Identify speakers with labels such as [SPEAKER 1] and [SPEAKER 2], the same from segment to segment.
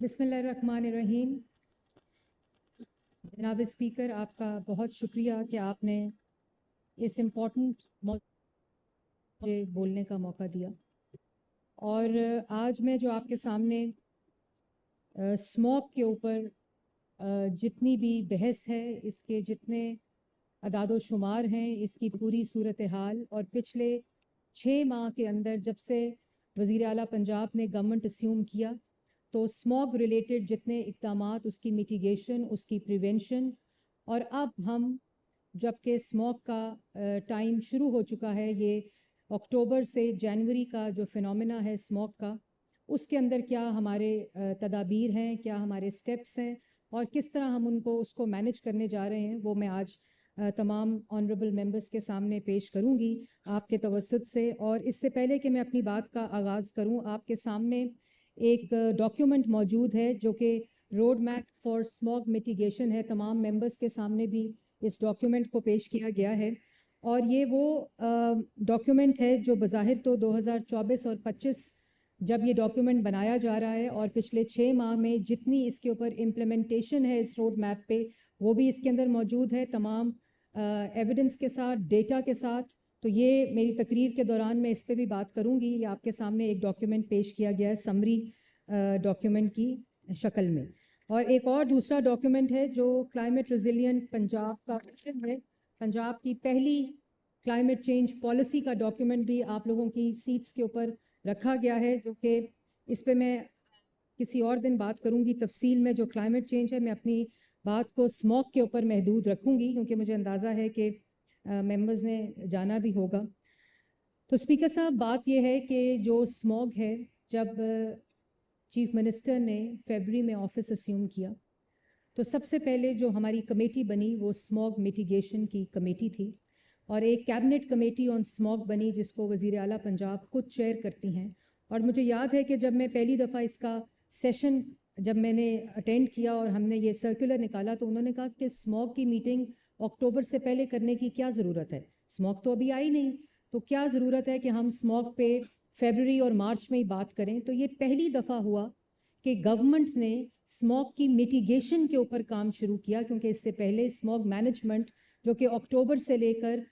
[SPEAKER 1] बिस्मिल्लाहिर्रहमानिर्रहीम। जनाब स्पीकर, आपका बहुत शुक्रिया कि आपने इस इम्पोर्टेंट मुझे बोलने का मौका दिया। और आज मैं जो आपके सामने स्मॉग के ऊपर जितनी भी बहस है, इसके जितने अदाद शुमार हैं, इसकी पूरी सूरत हाल, और पिछले 6 माह के अंदर जब से वज़ीर आला पंजाब ने गवर्नमेंट अस्यूम किया तो स्मॉग रिलेटेड जितने इक़दामात, उसकी मिटिगेशन, उसकी प्रिवेंशन, और अब हम जबकि स्मॉग का टाइम शुरू हो चुका है, ये अक्टूबर से जनवरी का जो फिनोमेना है स्मॉग का, उसके अंदर क्या हमारे तदाबीर हैं, क्या हमारे स्टेप्स हैं और किस तरह हम उसको मैनेज करने जा रहे हैं, वो मैं आज तमाम ऑनरेबल मेंबर्स के सामने पेश करूंगी आपके तवस्सुत से। और इससे पहले कि मैं अपनी बात का आगाज़ करूं, आपके सामने एक डॉक्यूमेंट मौजूद है जो कि road map for smog mitigation है। तमाम मेंबर्स के सामने भी इस डॉक्यूमेंट को पेश किया गया है, और ये वो डॉक्यूमेंट है जो बज़ाहिर तो 2024 और 25 जब ये डॉक्यूमेंट बनाया जा रहा है, और पिछले 6 माह में जितनी इसके ऊपर इम्प्लीमेंटेशन है इस रोड मैप पे, वो भी इसके अंदर मौजूद है, तमाम एविडेंस के साथ, डेटा के साथ। तो ये मेरी तकरीर के दौरान मैं इस पर भी बात करूँगी। ये आपके सामने एक डॉक्यूमेंट पेश किया गया है समरी डॉक्यूमेंट की शक्ल में। और एक और दूसरा डॉक्यूमेंट है जो क्लाइमेट रेजिलिएंट पंजाब का है, पंजाब की पहली क्लाइमेट चेंज पॉलिसी का डॉक्यूमेंट भी आप लोगों की सीट्स के ऊपर रखा गया है, जो कि इस पे मैं किसी और दिन बात करूंगी तफसील में। जो क्लाइमेट चेंज है, मैं अपनी बात को स्मॉग के ऊपर महदूद रखूंगी क्योंकि मुझे अंदाज़ा है कि मेंबर्स ने जाना भी होगा। तो स्पीकर साहब, बात यह है कि जो स्मॉग है, जब चीफ मिनिस्टर ने फरवरी में ऑफिस अस्यूम किया तो सबसे पहले जो हमारी कमेटी बनी वो स्मॉग मिटिगेशन की कमेटी थी, और एक कैबिनेट कमेटी ऑन स्मॉग बनी जिसको वज़ीर आला पंजाब खुद चेयर करती हैं। और मुझे याद है कि जब मैं पहली दफ़ा इसका सेशन जब मैंने अटेंड किया और हमने ये सर्कुलर निकाला तो उन्होंने कहा कि स्मॉग की मीटिंग अक्टूबर से पहले करने की क्या ज़रूरत है, स्मॉग तो अभी आई नहीं, तो क्या ज़रूरत है कि हम स्मॉग पे फरवरी और मार्च में ही बात करें। तो ये पहली दफ़ा हुआ कि गवर्नमेंट ने स्मॉग की मिटिगेशन के ऊपर काम शुरू किया, क्योंकि इससे पहले स्मॉग मैनेजमेंट जो कि अक्टूबर से लेकर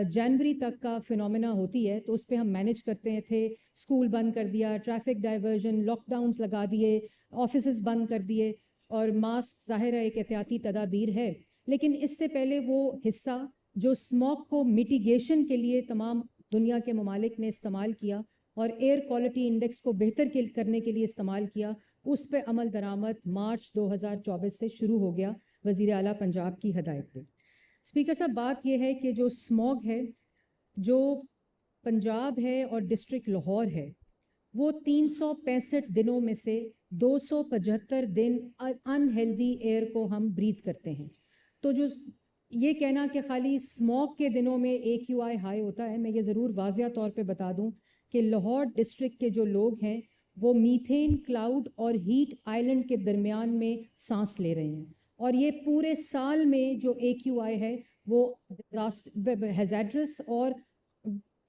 [SPEAKER 1] जनवरी तक का फिनोमेना होती है, तो उस पर हम मैनेज करते थे। स्कूल बंद कर दिया, ट्रैफिक डाइवर्जन, लॉकडाउन्स लगा दिए, ऑफिस बंद कर दिए, और मास्क ज़ाहिर है एक एहतियाती तदाबीर है। लेकिन इससे पहले वो हिस्सा जो स्मॉग को मिटिगेशन के लिए तमाम दुनिया के ममालिक ने इस्तेमाल किया और एयर क्वालिटी इंडेक्स को बेहतर करने के लिए इस्तेमाल किया, उस पर अमल दरामद मार्च 2024 से शुरू हो गया वज़ीर आला पंजाब की हदायत पे। स्पीकर साहब, बात यह है कि जो स्मॉग है, जो पंजाब है और डिस्ट्रिक्ट लाहौर है, वो 365 दिनों में से 275 दिन अनहेल्दी एयर को हम ब्रीथ करते हैं। तो जो ये कहना कि खाली स्मॉग के दिनों में AQI हाई होता है, मैं ये ज़रूर वाज़िया तौर पे बता दूं कि लाहौर डिस्ट्रिक्ट के जो लोग हैं वो मीथेन क्लाउड और हीट आइलैंड के दरमियान में सांस ले रहे हैं, और ये पूरे साल में जो AQI है वो हैज़ार्डस और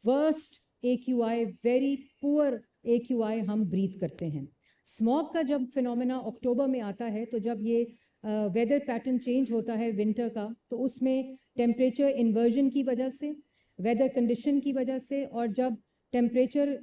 [SPEAKER 1] worst AQI, very poor AQI हम ब्रीथ करते हैं। स्मॉग का जब फिनोमेना अक्टूबर में आता है, तो जब ये वेदर पैटर्न चेंज होता है विंटर का, तो उसमें टेम्परेचर इन्वर्जन की वजह से, वेदर कंडीशन की वजह से, और जब टेम्परेचर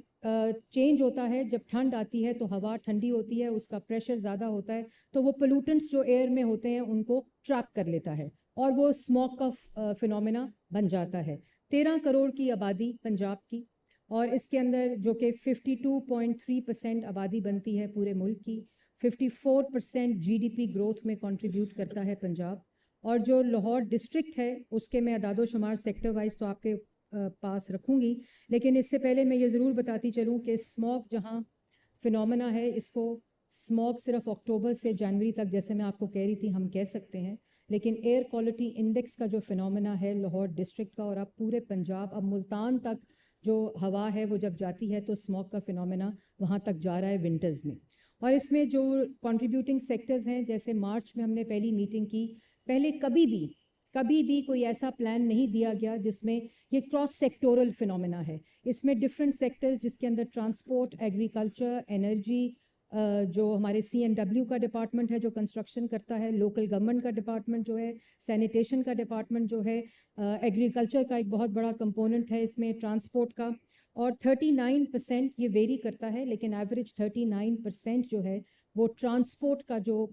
[SPEAKER 1] चेंज होता है, जब ठंड आती है तो हवा ठंडी होती है, उसका प्रेशर ज़्यादा होता है, तो वो पोल्यूटेंट्स जो एयर में होते हैं उनको ट्रैप कर लेता है और वो स्मॉग का फिनोमेना बन जाता है। 13 करोड़ की आबादी पंजाब की, और इसके अंदर जो कि 52.3% आबादी बनती है पूरे मुल्क की, 54% GDP ग्रोथ में कंट्रीब्यूट करता है पंजाब। और जो लाहौर डिस्ट्रिक्ट है उसके मैं अदादो शुमार सेक्टर वाइज तो आपके पास रखूँगी, लेकिन इससे पहले मैं ये ज़रूर बताती चलूँ कि स्मॉग जहाँ फिनोमेना है, इसको स्मॉग सिर्फ अक्टूबर से जनवरी तक, जैसे मैं आपको कह रही थी, हम कह सकते हैं, लेकिन एयर क्वालिटी इंडेक्स का जो फिनोमेना है लाहौर डिस्ट्रिक्ट का, और अब पूरे पंजाब, अब मुल्तान तक जो हवा है वो जब जाती है तो स्मॉग का फिनोमेना वहाँ तक जा रहा है विंटर्स में। और इसमें जो कंट्रीब्यूटिंग सेक्टर्स हैं, जैसे मार्च में हमने पहली मीटिंग की, पहले कभी भी कोई ऐसा प्लान नहीं दिया गया जिसमें ये क्रॉस सेक्टोरल फिनोमेना है। इसमें डिफरेंट सेक्टर्स जिसके अंदर ट्रांसपोर्ट, एग्रीकल्चर, एनर्जी, جو ہمارے CNW کا ڈپارٹمنٹ ہے جو کنسٹرکشن کرتا ہے, لوکل گورنمنٹ کا ڈپارٹمنٹ جو ہے, سینیٹیشن کا ڈپارٹمنٹ جو ہے, ایگریکلچر کا ایک بہت بڑا کمپوننٹ ہے اس میں, ٹرانسپورٹ کا, اور 39% یہ ویری کرتا ہے لیکن ایوریج 39% جو ہے وہ ٹرانسپورٹ کا جو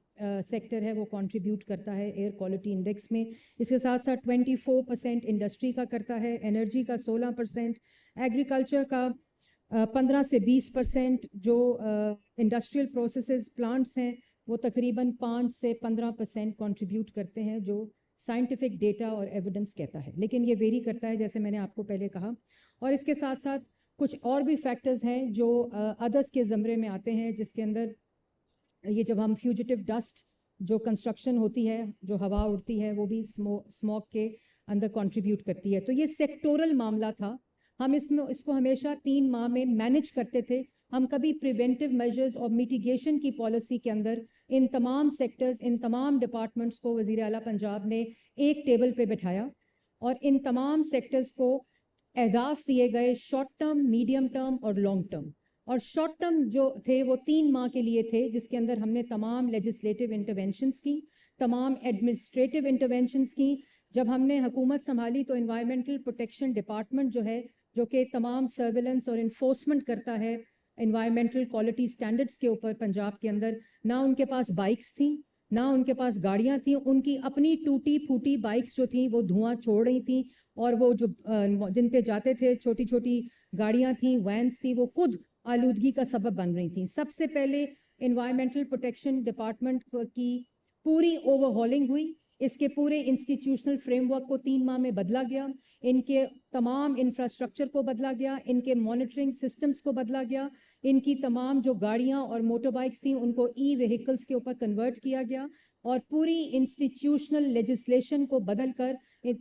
[SPEAKER 1] سیکٹر ہے وہ کنٹریبیوٹ کرتا ہے ایئر کوالٹی انڈیکس میں. اس کے ساتھ ساتھ 24% انڈسٹری کا کرتا ہے, انرجی کا 16%, ایگریکلچر کا 15 سے 20%, جو انڈسٹریل پروسیسز پلانٹس ہیں وہ تقریباً 5 سے 15% کنٹریبیوٹ کرتے ہیں, جو سائنٹیفک ڈیٹا اور ایویڈنس کہتا ہے, لیکن یہ ویری کرتا ہے جیسے میں نے آپ کو پہلے کہا. اور اس کے ساتھ ساتھ کچھ اور بھی فیکٹرز ہیں جو ادرس کے زمرے میں آتے ہیں, جس کے اندر یہ جب ہم فیوجیٹیو ڈسٹ جو کنسٹرکشن ہوتی ہے, جو ہوا اڑتی ہے, وہ بھی اسموک کے اندر کنٹریبیوٹ کرتی ہے. تو یہ سیکٹورل معاملہ تھا, ہم اس کو ہمیشہ 3 ماہ میں مینج کرتے تھے. ہم کبھی پریونٹیو میجرز اور میٹیگیشن کی پالیسی کے اندر ان تمام سیکٹرز, ان تمام ڈپارٹمنٹس کو وزیر اعلیٰ پنجاب نے ایک ٹیبل پہ بٹھایا اور ان تمام سیکٹرز کو اہداف دیے گئے, شارٹ ٹرم, میڈیم ٹرم اور لانگ ٹرم. اور شارٹ ٹرم جو تھے وہ 3 ماہ کے لیے تھے, جس کے اندر ہم نے تمام لیجسلیٹو انٹرونشنز کی, تمام ایڈمنسٹریٹو انٹرونشنز کی. جب ہم نے حکومت سنبھالی تو انوائرمنٹل پروٹیکشن ڈپارٹمنٹ جو ہے, جو کہ تمام سرویلنس اور انفورسمنٹ کرتا ہے انوائرمنٹل کوالٹی سٹینڈرڈز کے اوپر پنجاب کے اندر, نہ ان کے پاس بائکس تھیں, نہ ان کے پاس گاڑیاں تھیں, ان کی اپنی ٹوٹی پھوٹی بائکس جو تھیں وہ دھواں چھوڑ رہی تھیں, اور وہ جو جن پہ جاتے تھے چھوٹی چھوٹی گاڑیاں تھیں, وینس تھیں, وہ خود آلودگی کا سبب بن رہی تھیں. سب سے پہلے انوائرمنٹل پروٹیکشن ڈپارٹمنٹ کی پوری اوور ہالنگ ہوئی, اس کے پورے انسٹیٹیوشنل فریم ورک کو 3 ماہ میں بدلا گیا, ان کے تمام انفراسٹرکچر کو بدلا گیا, ان کے مانیٹرنگ سسٹمز کو بدلا گیا, ان کی تمام جو گاڑیاں اور موٹر بائکس تھیں ان کو ای وہیکلز کے اوپر کنورٹ کیا گیا, اور پوری انسٹیٹیوشنل لیجسلیشن کو بدل کر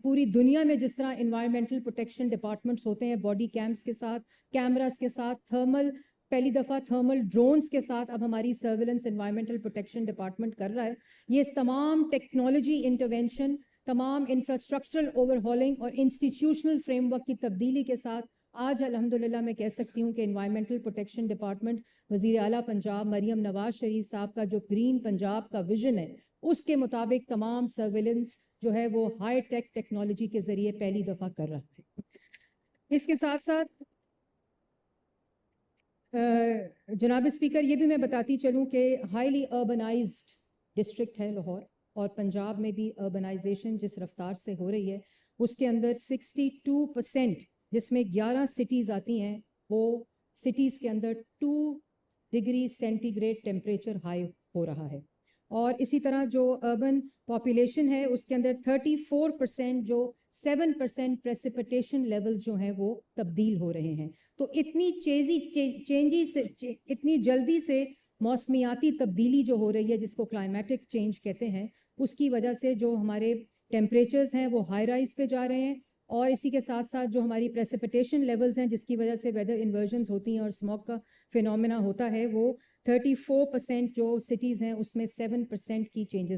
[SPEAKER 1] پوری دنیا میں جس طرح انوائرمنٹل پروٹیکشن ڈپارٹمنٹس ہوتے ہیں باڈی کیمپس کے ساتھ, کیمراز کے ساتھ, تھرمل, پہلی دفعہ تھرمل ڈرونز کے ساتھ اب ہماری سرویلنس انوائرمنٹل پروٹیکشن ڈپارٹمنٹ کر رہا ہے. یہ تمام ٹیکنالوجی انٹرونشن, تمام انفراسٹرکچرل اوور ہالنگ اور انسٹیٹیوشنل فریم ورک کی تبدیلی کے ساتھ آج الحمدللہ میں کہہ سکتی ہوں کہ انوائرمنٹل پروٹیکشن ڈپارٹمنٹ وزیر اعلیٰ پنجاب مریم نواز شریف صاحب کا جو گرین پنجاب کا ویژن ہے اس کے مطابق تمام سرویلنس جو ہے وہ ہائی ٹیک ٹیکنالوجی کے ذریعے پہلی دفعہ کر رہا ہے. اس کے ساتھ ساتھ جناب اسپیکر یہ بھی میں بتاتی چلوں کہ ہائیلی اربنائزڈ ڈسٹرکٹ ہے لاہور, اور پنجاب میں بھی اربنائزیشن جس رفتار سے ہو رہی ہے اس کے اندر 62%, جس میں 11 سٹیز آتی ہیں, وہ سٹیز کے اندر 2 degree centigrade temperature high ہو رہا ہے. اور اسی طرح جو اربن پاپولیشن ہے اس کے اندر 34% جو 7% پریسیپیٹیشن لیولز جو ہیں وہ تبدیل ہو رہے ہیں. تو اتنی جلدی سے موسمیاتی تبدیلی جو ہو رہی ہے جس کو کلائمیٹک چینج کہتے ہیں, اس کی وجہ سے جو ہمارے ٹیمپریچرز ہیں وہ ہائی رائز پہ جا رہے ہیں, اور اسی کے ساتھ ساتھ جو ہماری پریسیپیٹیشن لیولز ہیں جس کی وجہ سے ویدر انورژنز ہوتی ہیں اور اسموک کا فینومینا ہوتا ہے, وہ 34% جو سٹیز ہیں اس میں 7% کی چینجز